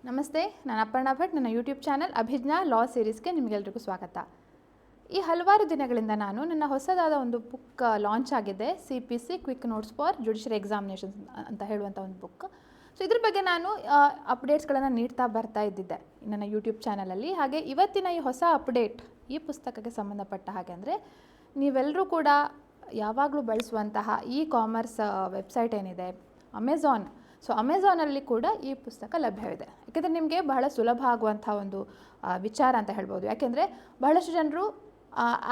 ನಮಸ್ತೆ, ನಾನು ಅಪರ್ಣಾ ಭಟ್. ನನ್ನ ಯೂಟ್ಯೂಬ್ ಚಾನಲ್ ಅಭಿಜ್ಞಾ ಲಾ ಸೀರೀಸ್ಗೆ ನಿಮಗೆಲ್ಲರಿಗೂ ಸ್ವಾಗತ. ಈ ಹಲವಾರು ದಿನಗಳಿಂದ ನಾನು ನನ್ನ ಹೊಸದಾದ ಒಂದು ಬುಕ್ ಲಾಂಚ್ ಆಗಿದೆ, CPC quick notes for judiciary examinations ಅಂತ ಹೇಳುವಂಥ ಒಂದು ಬುಕ್. ಸೊ ಇದ್ರ ಬಗ್ಗೆ ನಾನು ಅಪ್ಡೇಟ್ಸ್ಗಳನ್ನು ನೀಡ್ತಾ ಬರ್ತಾ ಇದ್ದಿದ್ದೆ ನನ್ನ ಯೂಟ್ಯೂಬ್ ಚಾನಲಲ್ಲಿ. ಹಾಗೆ ಇವತ್ತಿನ ಈ ಹೊಸ ಅಪ್ಡೇಟ್ ಈ ಪುಸ್ತಕಕ್ಕೆ ಸಂಬಂಧಪಟ್ಟ ಹಾಗೆ ಅಂದರೆ, ನೀವೆಲ್ಲರೂ ಕೂಡ ಯಾವಾಗಲೂ ಬಳಸುವಂತಹ ಕಾಮರ್ಸ್ ವೆಬ್ಸೈಟ್ ಏನಿದೆ ಅಮೆಝಾನ್, ಸೊ ಅಮೆಝಾನಲ್ಲಿ ಕೂಡ ಈ ಪುಸ್ತಕ ಲಭ್ಯವಿದೆ. ಯಾಕೆಂದರೆ ನಿಮಗೆ ಬಹಳ ಸುಲಭ ಆಗುವಂಥ ಒಂದು ವಿಚಾರ ಅಂತ ಹೇಳ್ಬೋದು. ಯಾಕೆಂದರೆ ಬಹಳಷ್ಟು ಜನರು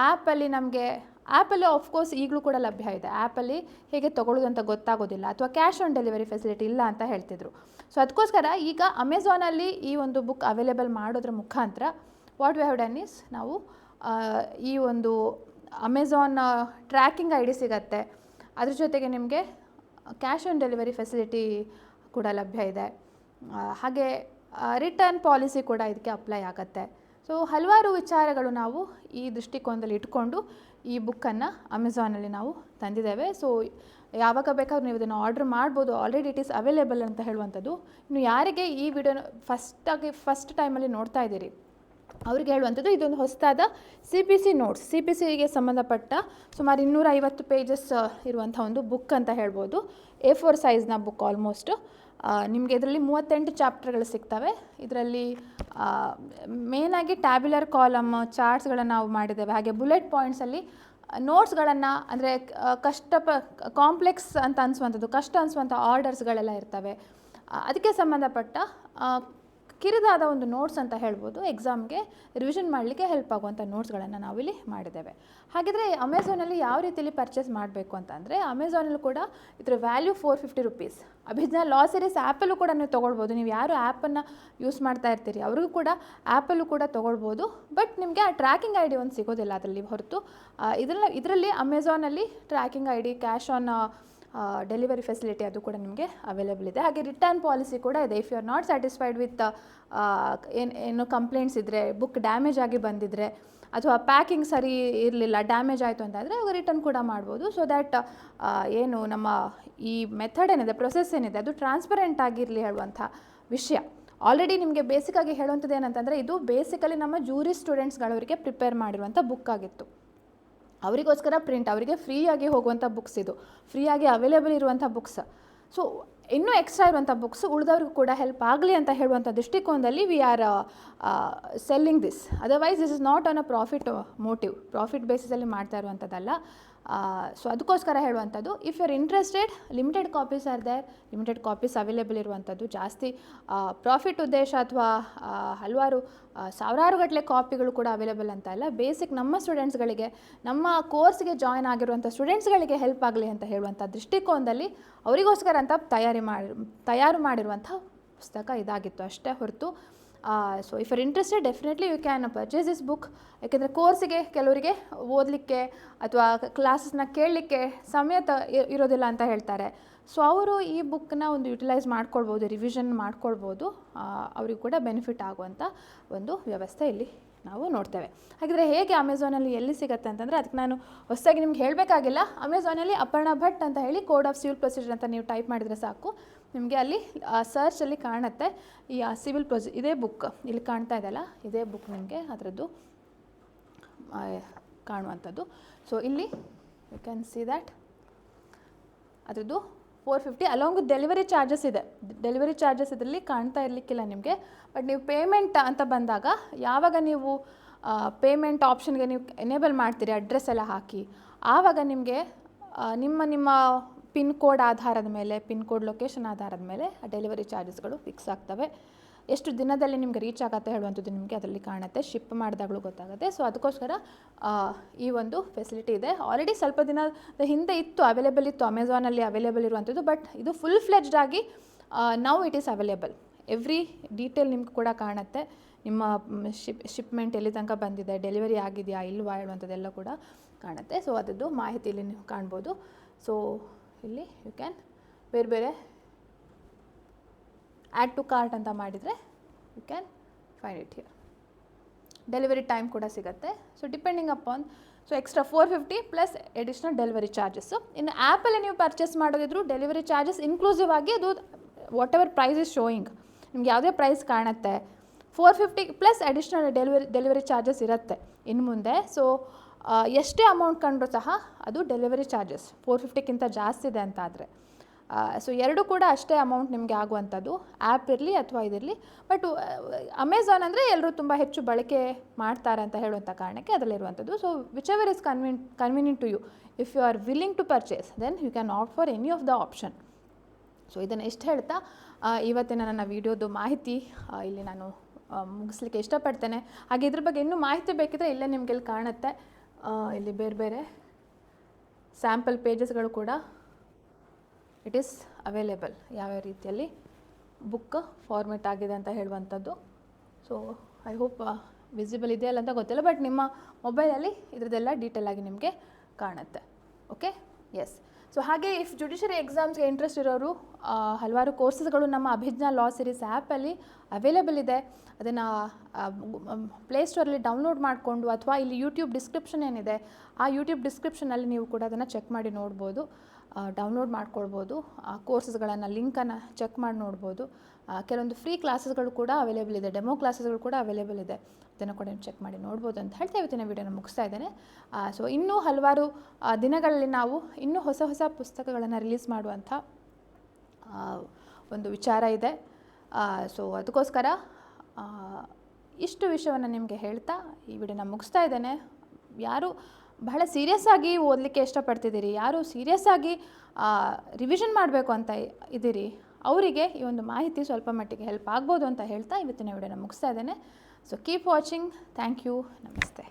ಆ್ಯಪಲ್ಲಿ ಆಫ್ಕೋರ್ಸ್ ಈಗಲೂ ಕೂಡ ಲಭ್ಯ ಇದೆ. ಆ್ಯಪಲ್ಲಿ ಹೇಗೆ ತೊಗೊಳ್ಳೋದು ಅಂತ ಗೊತ್ತಾಗೋದಿಲ್ಲ, ಅಥವಾ ಕ್ಯಾಶ್ ಆನ್ ಡೆಲಿವರಿ ಫೆಸಿಲಿಟಿ ಇಲ್ಲ ಅಂತ ಹೇಳ್ತಿದ್ರು. ಸೊ ಅದಕ್ಕೋಸ್ಕರ ಈಗ ಅಮೆಝಾನಲ್ಲಿ ಈ ಒಂದು ಬುಕ್ ಅವೈಲೇಬಲ್ ಮಾಡೋದ್ರ ಮುಖಾಂತರ what we have done is, ನಾವು ಈ ಒಂದು ಅಮೆಝಾನ್ ಟ್ರ್ಯಾಕಿಂಗ್ ID ಸಿಗತ್ತೆ. ಅದ್ರ ಜೊತೆಗೆ ನಿಮಗೆ ಕ್ಯಾಶ್ ಆನ್ ಡೆಲಿವರಿ ಫೆಸಿಲಿಟಿ ಕೂಡ ಲಭ್ಯ ಇದೆ. ಹಾಗೆ ರಿಟರ್ನ್ ಪಾಲಿಸಿ ಕೂಡ ಇದಕ್ಕೆ ಅಪ್ಲೈ ಆಗುತ್ತೆ. ಸೊ ಹಲವಾರು ವಿಚಾರಗಳು ನಾವು ಈ ದೃಷ್ಟಿಕೋನದಲ್ಲಿ ಇಟ್ಕೊಂಡು ಈ ಬುಕ್ಕನ್ನು ಅಮೆಝಾನಲ್ಲಿ ನಾವು ತಂದಿದ್ದೇವೆ. ಸೊ ಯಾವಾಗ ಬೇಕಾದ್ರೂ ನೀವು ಇದನ್ನು ಆರ್ಡರ್ ಮಾಡ್ಬೋದು. ಆಲ್ರೆಡಿ ಇಟ್ ಈಸ್ ಅವೈಲೇಬಲ್ ಅಂತ ಹೇಳುವಂಥದ್ದು. ಇನ್ನು ಯಾರಿಗೆ ಈ ವಿಡಿಯೋನ ಫಸ್ಟ್ ಟೈಮಲ್ಲಿ ನೋಡ್ತಾ ಇದ್ದೀರಿ ಅವ್ರಿಗೆ ಹೇಳುವಂಥದ್ದು, ಇದೊಂದು ಹೊಸದಾದ CPC ನೋಟ್ಸ್, CPCಗೆ ಸಂಬಂಧಪಟ್ಟ ಸುಮಾರು 250 ಪೇಜಸ್ ಇರುವಂಥ ಒಂದು ಬುಕ್ ಅಂತ ಹೇಳ್ಬೋದು. A4 ಸೈಜ್ನ book almost. ನಿಮಗೆ ಇದರಲ್ಲಿ 38 ಚಾಪ್ಟರ್ಗಳು ಸಿಗ್ತವೆ. ಇದರಲ್ಲಿ ಮೇನಾಗಿ ಟ್ಯಾಬ್ಯುಲರ್ ಕಾಲಮ್ ಚಾರ್ಟ್ಸ್ಗಳನ್ನು ನಾವು ಮಾಡಿದ್ದೇವೆ. ಹಾಗೆ ಬುಲೆಟ್ ಪಾಯಿಂಟ್ಸಲ್ಲಿ ನೋಟ್ಸ್ಗಳನ್ನು, ಅಂದರೆ ಕಾಂಪ್ಲೆಕ್ಸ್ ಅಂತ ಅನಿಸುವಂಥದ್ದು, ಕಷ್ಟ ಅನಿಸುವಂಥ ಆರ್ಡರ್ಸ್ಗಳೆಲ್ಲ ಇರ್ತವೆ. ಅದಕ್ಕೆ ಸಂಬಂಧಪಟ್ಟ ಕಿರಿದಾದ ಒಂದು ನೋಟ್ಸ್ ಅಂತ ಹೇಳ್ಬೋದು. ಎಕ್ಸಾಮ್ಗೆ ರಿವಿಷನ್ ಮಾಡಲಿಕ್ಕೆ ಹೆಲ್ಪ್ ಆಗುವಂಥ ನೋಟ್ಸ್ಗಳನ್ನು ನಾವಿಲ್ಲಿ ಮಾಡಿದ್ದೇವೆ. ಹಾಗಿದ್ರೆ ಅಮೆಝಾನಲ್ಲಿ ಯಾವ ರೀತಿಯಲ್ಲಿ ಪರ್ಚೇಸ್ ಮಾಡಬೇಕು ಅಂತಂದರೆ, ಅಮೆಝಾನಲ್ಲೂ ಕೂಡ ಇದರ value 450 rupees. Abhijna law series ಆ್ಯಪಲ್ಲೂ ಕೂಡ ನೀವು ತೊಗೊಳ್ಬೋದು. ನೀವು ಯಾರು ಆ್ಯಪನ್ನು ಯೂಸ್ ಮಾಡ್ತಾ ಇರ್ತೀರಿ ಅವ್ರಿಗೂ ಕೂಡ ಆ್ಯಪಲ್ಲೂ ಕೂಡ ತೊಗೊಳ್ಬೋದು. ಬಟ್ ನಿಮಗೆ ಆ ಟ್ರ್ಯಾಕಿಂಗ್ ID ಒಂದು ಸಿಗೋದಿಲ್ಲ ಅದರಲ್ಲಿ ಹೊರತು. ಇದರಲ್ಲಿ ಅಮೆಝಾನಲ್ಲಿ tracking ID, cash on delivery facility ಅದು ಕೂಡ ನಿಮಗೆ ಅವೈಲೇಬಲ್ ಇದೆ. ಹಾಗೆ ರಿಟರ್ನ್ ಪಾಲಿಸಿ ಕೂಡ ಇದೆ. If you are not satisfied with ಏನು ಕಂಪ್ಲೇಂಟ್ಸ್ ಇದ್ದರೆ, ಬುಕ್ ಡ್ಯಾಮೇಜ್ ಆಗಿ ಬಂದಿದ್ದರೆ, ಅಥವಾ ಪ್ಯಾಕಿಂಗ್ ಸರಿ ಇರಲಿಲ್ಲ, ಡ್ಯಾಮೇಜ್ ಆಯಿತು ಅಂತಾದರೆ ರಿಟರ್ನ್ ಕೂಡ ಮಾಡ್ಬೋದು. ಸೊ ದ್ಯಾಟ್ ಏನು ನಮ್ಮ ಈ ಮೆಥಡ್ ಏನಿದೆ, ಪ್ರೊಸೆಸ್ ಏನಿದೆ, ಅದು ಟ್ರಾನ್ಸ್ಪರೆಂಟ್ ಆಗಿರಲಿ ಹೇಳುವಂಥ ವಿಷಯ. ಆಲ್ರೆಡಿ ನಿಮಗೆ ಬೇಸಿಕ್ಕಾಗಿ ಹೇಳುವಂಥದ್ದು ಏನಂತಂದರೆ, ಇದು ಬೇಸಿಕಲಿ ನಮ್ಮ ಜೂರಿ ಸ್ಟೂಡೆಂಟ್ಸ್ಗಳವರಿಗೆ ಪ್ರಿಪೇರ್ ಮಾಡಿರುವಂಥ ಬುಕ್ ಆಗಿತ್ತು. ಅವರಿಗೋಸ್ಕರ ಅವರಿಗೆ ಫ್ರೀಯಾಗಿ ಹೋಗುವಂಥ ಬುಕ್ಸ್, ಇದು ಫ್ರೀಯಾಗಿ ಅವೈಲೇಬಲ್ ಇರುವಂಥ ಬುಕ್ಸ್. ಸೊ ಇನ್ನೂ ಎಕ್ಸ್ಟ್ರಾ ಇರುವಂಥ ಬುಕ್ಸ್ ಉಳಿದವ್ರಿಗೂ ಕೂಡ ಹೆಲ್ಪ್ ಆಗಲಿ ಅಂತ ಹೇಳುವಂಥ ದೃಷ್ಟಿಕೋನದಲ್ಲಿ we are selling this. Otherwise this is not on a profit ಬೇಸಿಸಲ್ಲಿ ಮಾಡ್ತಾ ಇರುವಂಥದ್ದಲ್ಲ. ಸೊ ಅದಕ್ಕೋಸ್ಕರ ಹೇಳುವಂಥದ್ದು, if you are interested, limited copies are there, limited copies available ಇರುವಂಥದ್ದು. ಜಾಸ್ತಿ ಪ್ರಾಫಿಟ್ ಉದ್ದೇಶ ಅಥವಾ ಹಲವಾರು ಸಾವಿರಾರು ಗಟ್ಟಲೆ ಕಾಪಿಗಳು ಕೂಡ ಅವೈಲೇಬಲ್ ಅಂತ ಇಲ್ಲ. ಬೇಸಿಕ್ ನಮ್ಮ ಸ್ಟೂಡೆಂಟ್ಸ್ಗಳಿಗೆ, ನಮ್ಮ ಕೋರ್ಸ್ಗೆ ಜಾಯ್ನ್ ಆಗಿರುವಂಥ ಸ್ಟೂಡೆಂಟ್ಸ್ಗಳಿಗೆ ಹೆಲ್ಪ್ ಆಗಲಿ ಅಂತ ಹೇಳುವಂಥ ದೃಷ್ಟಿಕೋನದಲ್ಲಿ ಅವರಿಗೋಸ್ಕರ ಅಂತ ತಯಾರು ಮಾಡಿರುವಂಥ ಪುಸ್ತಕ ಇದಾಗಿತ್ತು ಅಷ್ಟೇ ಹೊರತು. So if are interested, definitely you can purchase this book. ಯಾಕೆಂದರೆ ಕೋರ್ಸಿಗೆ ಕೆಲವರಿಗೆ ಓದಲಿಕ್ಕೆ ಅಥವಾ ಕ್ಲಾಸಸ್ನ ಕೇಳಲಿಕ್ಕೆ ಸಮಯ ಇರೋದಿಲ್ಲ ಅಂತ ಹೇಳ್ತಾರೆ. ಸೊ ಅವರು ಈ ಬುಕ್ಕನ್ನ ಒಂದು ಯುಟಿಲೈಸ್ ಮಾಡ್ಕೊಳ್ಬೋದು, ರಿವಿಷನ್ ಮಾಡ್ಕೊಳ್ಬೋದು. ಅವ್ರಿಗೆ ಕೂಡ ಬೆನಿಫಿಟ್ ಆಗುವಂಥ ಒಂದು ವ್ಯವಸ್ಥೆ ಇಲ್ಲಿ ನಾವು ನೋಡ್ತೇವೆ. ಹಾಗಿದ್ರೆ ಹೇಗೆ ಅಮೆಝಾನಲ್ಲಿ ಎಲ್ಲಿ ಸಿಗುತ್ತೆ ಅಂತಂದರೆ, ಅದಕ್ಕೆ ನಾನು ಹೊಸದಾಗಿ ನಿಮ್ಗೆ ಹೇಳಬೇಕಾಗಿಲ್ಲ. ಅಮೆಝಾನಲ್ಲಿ ಅಪರ್ಣಾ ಭಟ್ ಅಂತ ಹೇಳಿ ಕೋಡ್ ಆಫ್ ಸಿವಿಲ್ ಪ್ರೊಸೀಜರ್ ಅಂತ ನೀವು ಟೈಪ್ ಮಾಡಿದರೆ ಸಾಕು, ನಿಮಗೆ ಅಲ್ಲಿ ಸರ್ಚಲ್ಲಿ ಕಾಣುತ್ತೆ. ಈ ಸಿವಿಲ್ ಇದೇ ಬುಕ್ ಇಲ್ಲಿ ಕಾಣ್ತಾ ಇದೆಯಲ್ಲ, ಇದೇ ಬುಕ್ ನಿಮಗೆ ಅದರದ್ದು ಕಾಣುವಂಥದ್ದು. ಸೊ ಇಲ್ಲಿ ಯು ಕ್ಯಾನ್ ಸಿ ದ್ಯಾಟ್ ಅದರದ್ದು 450 ಅಲಾಂಗ್ ವಿತ್ ಡೆಲಿವರಿ ಚಾರ್ಜಸ್ ಇದೆ. ಡೆಲಿವರಿ ಚಾರ್ಜಸ್ ಇದರಲ್ಲಿ ಕಾಣ್ತಾ ಇರಲಿಕ್ಕಿಲ್ಲ ನಿಮಗೆ. ಬಟ್ ನೀವು ಪೇಮೆಂಟ್ ಅಂತ ಬಂದಾಗ, ಯಾವಾಗ ನೀವು ಪೇಮೆಂಟ್ ಆಪ್ಷನ್ಗೆ ನೀವು ಎನೇಬಲ್ ಮಾಡ್ತೀರಿ, ಅಡ್ರೆಸ್ ಎಲ್ಲ ಹಾಕಿ, ಆವಾಗ ನಿಮಗೆ ನಿಮ್ಮ ಪಿನ್ ಕೋಡ್ ಆಧಾರದ ಮೇಲೆ, ಪಿನ್ ಕೋಡ್ ಲೊಕೇಶನ್ ಆಧಾರದ ಮೇಲೆ ಡೆಲಿವರಿ ಚಾರ್ಜಸ್ಗಳು ಫಿಕ್ಸ್ ಆಗ್ತವೆ. ಎಷ್ಟು ದಿನದಲ್ಲಿ ನಿಮ್ಗೆ ರೀಚ್ ಆಗುತ್ತೆ ಹೇಳುವಂಥದ್ದು ನಿಮಗೆ ಅದರಲ್ಲಿ ಕಾಣುತ್ತೆ, ಶಿಪ್ ಮಾಡಿದಾಗಲೂ ಗೊತ್ತಾಗುತ್ತೆ. ಸೊ ಅದಕ್ಕೋಸ್ಕರ ಈ ಒಂದು ಫೆಸಿಲಿಟಿ ಇದೆ. ಆಲ್ರೆಡಿ ಸ್ವಲ್ಪ ದಿನದ ಹಿಂದೆ ಅವೈಲೇಬಲ್ ಇತ್ತು ಅಮೆಝಾನಲ್ಲಿ ಅವೈಲೇಬಲ್ ಇರುವಂಥದ್ದು. ಬಟ್ ಇದು ಫುಲ್ ಫ್ಲೆಜ್ಡ್ ಆಗಿ now it is available. Every detail ನಿಮ್ಗೆ ಕೂಡ ಕಾಣುತ್ತೆ. ನಿಮ್ಮ ಶಿಪ್ಮೆಂಟ್ ಎಲ್ಲಿ ತನಕ ಬಂದಿದೆ, ಡೆಲಿವರಿ ಆಗಿದೆಯಾ ಇಲ್ವಾ ಹೇಳುವಂಥದ್ದೆಲ್ಲ ಕೂಡ ಕಾಣುತ್ತೆ. ಸೊ ಅದರದ್ದು ಮಾಹಿತಿ ಇಲ್ಲಿ ನೀವು ಕಾಣ್ಬೋದು. ಸೊ ಇಲ್ಲಿ ಯು ಕ್ಯಾನ್ ಬೇರೆ ಆ್ಯಡ್ ಟು ಕಾರ್ಟ್ ಅಂತ ಮಾಡಿದರೆ you can find it here. Delivery time ಕೂಡ ಸಿಗುತ್ತೆ. So depending upon, so extra 450 plus additional delivery charges. ಇನ್ನು ಆ್ಯಪಲ್ಲಿ ನೀವು ಪರ್ಚೇಸ್ ಮಾಡೋದಿದ್ರು ಡೆಲಿವರಿ ಚಾರ್ಜಸ್ ಇನ್ಕ್ಲೂಸಿವ್ ಆಗಿ ಅದು whatever price is showing ನಿಮ್ಗೆ ಯಾವುದೇ ಪ್ರೈಸ್ ಕಾಣುತ್ತೆ, 450 ಪ್ಲಸ್ ಅಡಿಷ್ನಲ್ ಡೆಲಿವರಿ ಚಾರ್ಜಸ್ ಇರುತ್ತೆ ಇನ್ನು ಮುಂದೆ. ಸೊ ಎಷ್ಟೇ ಅಮೌಂಟ್ ಕಂಡ್ರೂ ಸಹ ಅದು ಡೆಲಿವರಿ ಚಾರ್ಜಸ್ 450ಕ್ಕಿಂತ ಜಾಸ್ತಿ ಇದೆ ಅಂತ ಆದರೆ. ಸೊ ಎರಡೂ ಕೂಡ ಅಷ್ಟೇ ಅಮೌಂಟ್ ನಿಮಗೆ ಆಗುವಂಥದ್ದು, ಆ್ಯಪ್ ಇರಲಿ ಅಥವಾ ಇದಿರಲಿ. ಬಟ್ ಅಮೆಝಾನ್ ಅಂದರೆ ಎಲ್ಲರೂ ತುಂಬ ಹೆಚ್ಚು ಬಳಕೆ ಮಾಡ್ತಾರೆ ಅಂತ ಹೇಳುವಂಥ ಕಾರಣಕ್ಕೆ ಅದರಲ್ಲಿರುವಂಥದ್ದು. So whichever is convenient to you, if you are willing to purchase then you can opt for any of the option. So ಇದನ್ನು ಎಷ್ಟು ಹೇಳ್ತಾ ಇವತ್ತಿನ ನನ್ನ ವಿಡಿಯೋದು ಮಾಹಿತಿ ಇಲ್ಲಿ ನಾನು ಮುಗಿಸ್ಲಿಕ್ಕೆ ಇಷ್ಟಪಡ್ತೇನೆ. ಹಾಗೆ ಇದ್ರ ಬಗ್ಗೆ ಇನ್ನೂ ಮಾಹಿತಿ ಬೇಕಿದ್ರೆ ಇಲ್ಲೇ ನಿಮಗೆ ಇಲ್ಲಿ ಕಾಣುತ್ತೆ, ಇಲ್ಲಿ ಬೇರೆ ಬೇರೆ ಸ್ಯಾಂಪಲ್ ಪೇಜಸ್ಗಳು ಕೂಡ ಇಟ್ ಈಸ್ ಅವೈಲೇಬಲ್, ಯಾವ್ಯಾವ ರೀತಿಯಲ್ಲಿ ಬುಕ್ ಫಾರ್ಮೆಟ್ ಆಗಿದೆ ಅಂತ ಹೇಳುವಂಥದ್ದು. ಸೊ ಐ ಹೋಪ್ ವಿಸಿಬಲ್ ಇದೆಯಲ್ಲ ಅಂತ ಗೊತ್ತಿಲ್ಲ, ಬಟ್ ನಿಮ್ಮ ಮೊಬೈಲಲ್ಲಿ ಇದ್ರದ್ದೆಲ್ಲ ಡೀಟೇಲ್ ಆಗಿ ನಿಮಗೆ ಕಾಣುತ್ತೆ. Okay, yes. ಸೊ ಹಾಗೆ ಇಫ್ ಜುಡಿಷರಿ ಎಕ್ಸಾಮ್ಸ್ಗೆ ಇಂಟ್ರೆಸ್ಟ್ ಇರೋರು ಹಲವಾರು ಕೋರ್ಸಸ್ಗಳು ನಮ್ಮ ಅಭಿಜ್ಞಾ ಲಾ ಸಿರೀಸ್ ಆ್ಯಪಲ್ಲಿ ಅವೈಲೇಬಲ್ ಇದೆ. ಅದನ್ನು ಪ್ಲೇಸ್ಟೋರಲ್ಲಿ ಡೌನ್ಲೋಡ್ ಮಾಡಿಕೊಂಡು ಅಥವಾ ಇಲ್ಲಿ ಯೂಟ್ಯೂಬ್ ಡಿಸ್ಕ್ರಿಪ್ಷನ್ ಏನಿದೆ ಆ ಯೂಟ್ಯೂಬ್ ಡಿಸ್ಕ್ರಿಪ್ಷನಲ್ಲಿ ನೀವು ಕೂಡ ಅದನ್ನು ಚೆಕ್ ಮಾಡಿ ನೋಡ್ಬೋದು, ಡೌನ್ಲೋಡ್ ಮಾಡ್ಕೊಳ್ಬೋದು. ಆ ಕೋರ್ಸಸ್ಗಳನ್ನು ಲಿಂಕನ್ನು ಚೆಕ್ ಮಾಡಿ ನೋಡ್ಬೋದು. ಕೆಲವೊಂದು ಫ್ರೀ ಕ್ಲಾಸಸ್ಗಳು ಕೂಡ ಅವೈಲೇಬಲ್ ಇದೆ, ಡೆಮೋ ಕ್ಲಾಸಸ್ಗಳು ಕೂಡ ಅವೈಲೇಬಲ್ ಇದೆ, ಅದನ್ನು ಕೂಡ ನೀವು ಚೆಕ್ ಮಾಡಿ ನೋಡ್ಬೋದು ಅಂತ ಹೇಳ್ತಾ ಇವತ್ತಿನ ವಿಡಿಯೋನ ಮುಗಿಸ್ತಾ ಇದ್ದೇನೆ. ಸೊ ಇನ್ನೂ ಹಲವಾರು ದಿನಗಳಲ್ಲಿ ನಾವು ಇನ್ನೂ ಹೊಸ ಹೊಸ ಪುಸ್ತಕಗಳನ್ನು ರಿಲೀಸ್ ಮಾಡುವಂಥ ಒಂದು ವಿಚಾರ ಇದೆ. ಸೊ ಅದಕ್ಕೋಸ್ಕರ ಇಷ್ಟು ವಿಷಯವನ್ನು ನಿಮಗೆ ಹೇಳ್ತಾ ಈ ವಿಡಿಯೋನ ಮುಗಿಸ್ತಾ ಇದ್ದೇನೆ. ಯಾರು ಬಹಳ ಸೀರಿಯಸ್ ಆಗಿ ಓದಲಿಕ್ಕೆ ಇಷ್ಟಪಡ್ತಿದ್ದೀರಿ, ಯಾರು ಸೀರಿಯಸ್ ಆಗಿ ರಿವಿಷನ್ ಮಾಡಬೇಕು ಅಂತ ಇದ್ದೀರಿ, ಅವರಿಗೆ ಈ ಒಂದು ಮಾಹಿತಿ ಸ್ವಲ್ಪ ಮಟ್ಟಿಗೆ ಹೆಲ್ಪ್ ಆಗ್ಬೋದು ಅಂತ ಹೇಳ್ತಾ ಇವತ್ತಿನ ವಿಡಿಯೋನ ಮುಗಿಸ್ತಾ ಇದ್ದೇನೆ. So keep watching. Thank you. ನಮಸ್ತೆ.